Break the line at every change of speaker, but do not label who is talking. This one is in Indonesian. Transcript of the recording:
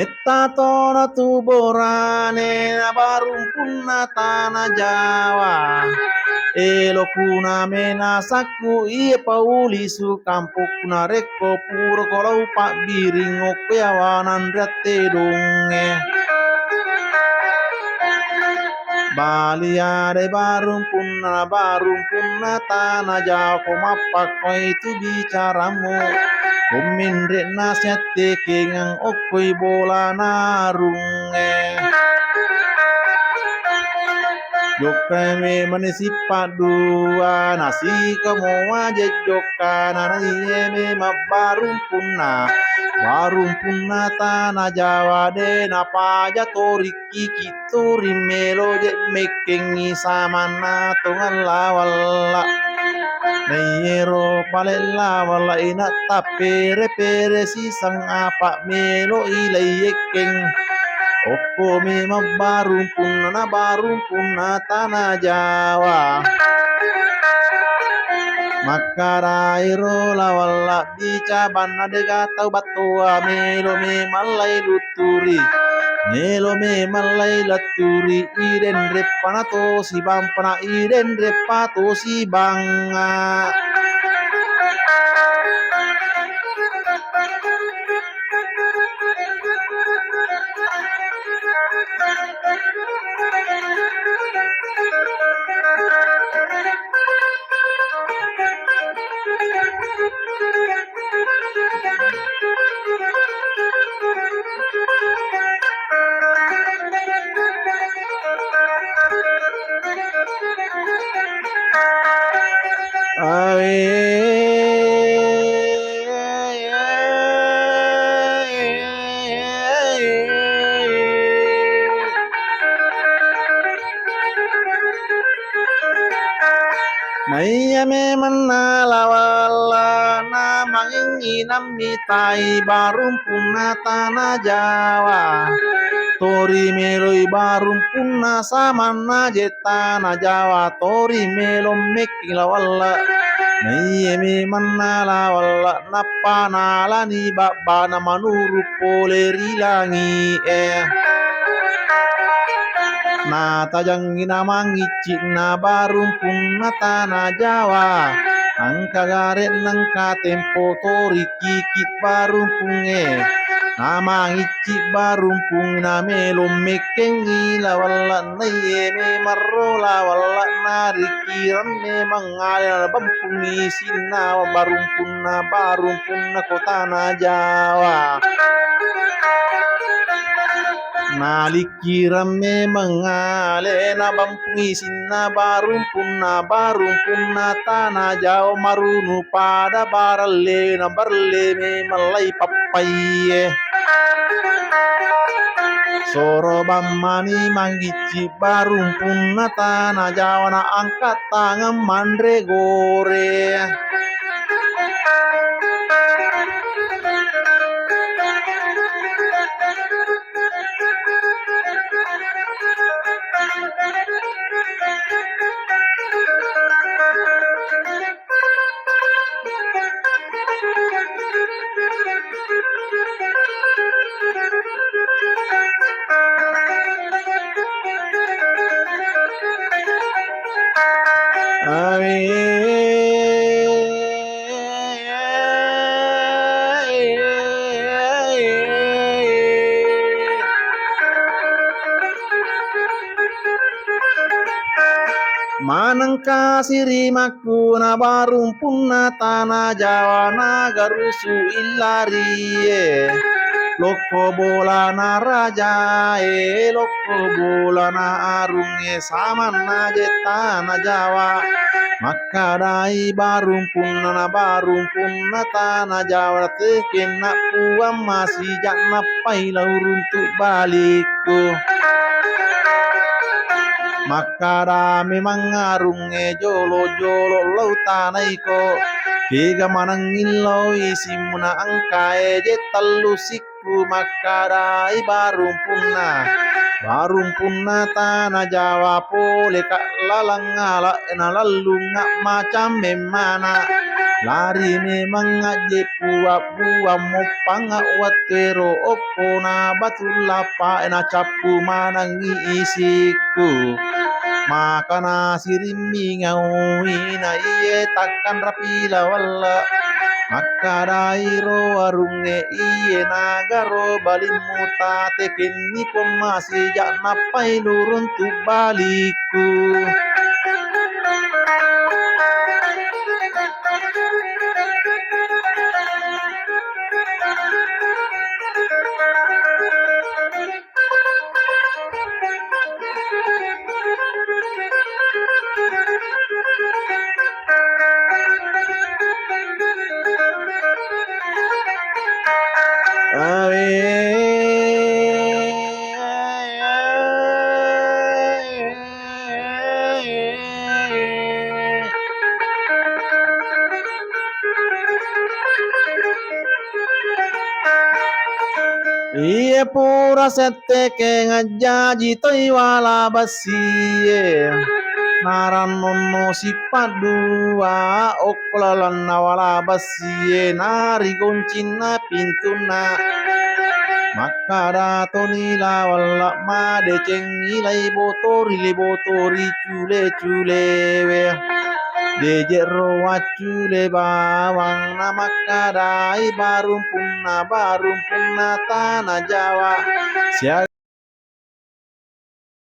Netta tono tu borane barumpunna tanah Jawa. Elo kuna mena saku iye paulisu kampukna reko puro kolau pak biring okyawanan rete donge. Baliade barumpunna tanah Jawa komapak kau itu bicaramu. Kumindre nasihat kengang okoi bola narunge. Jokame manisipat dua nasi kamu aja jokana me barumpunna tanah Jawa de napa jatori kitori melo je mekengi samana tungan lawala. Nayero palela wala ina tapere pere si sang apa melo ilayekeng. Oko me barumpunna tanah Jawa. Makarairo lawala bica bana dega tau batua melo me malai luturi. Melo me malai laturi iden repana to si bampana iden repato si banga. Naya me manala wala na manginginam mitai barumpunna tanah Jawa. Tori meloi barumpunna samana jetana Jawa. Tori melo mekila wala. Naya me manala wala napa nala ni babana manuru pole rilangi Na tajang ginamangicik na barumpunna tanah Jawa. Angka garet nangka tempo tori kikit barumpunge. Nama ngicik barumpung na melo mekengi lawala naye me marola wala narikiran me mangalir bampungi sina barumpunna kota na Jawa. Nalikiran me mengale na bampungi sina barumpunna tanah Jawa marunu pada barale na barle me malai papai. Soro bamani manggici barumpunna tanah Jawa na angkat tangan mandre gore. Manangka sirimaku na barumpunna tanah Jawa na garusu illari. Loko bola na raja loko bola na arunge samana jetana Jawa. Makadai barumpunna tanah Jawa teken nak puang masih jak napai lauruntuk balikku. Makara memang arunge jolo lautanai ko. Kega manangilo isimuna angkae jetalu siku makarai barumpunna tanah Jawa pole kak lalangala na lalu ngak macam memana. lari memang ngaje pua mo panga watero opo na batulla pa na capu manangi isiku makana sirimmi ngawi na iye takkan rapila walla Makadairo warunge iye nagaro balimu tate kenni pomasi jak napai lurun tu baliku. Iye pura sette ke ngajaji toi wala basiye naran nonno sipadua oklalan wala basiye nari goncina pintuna Makada tonila wala made cengi lai botori cule we Dejero wacule bawang na makadai barum punna tanah Jawa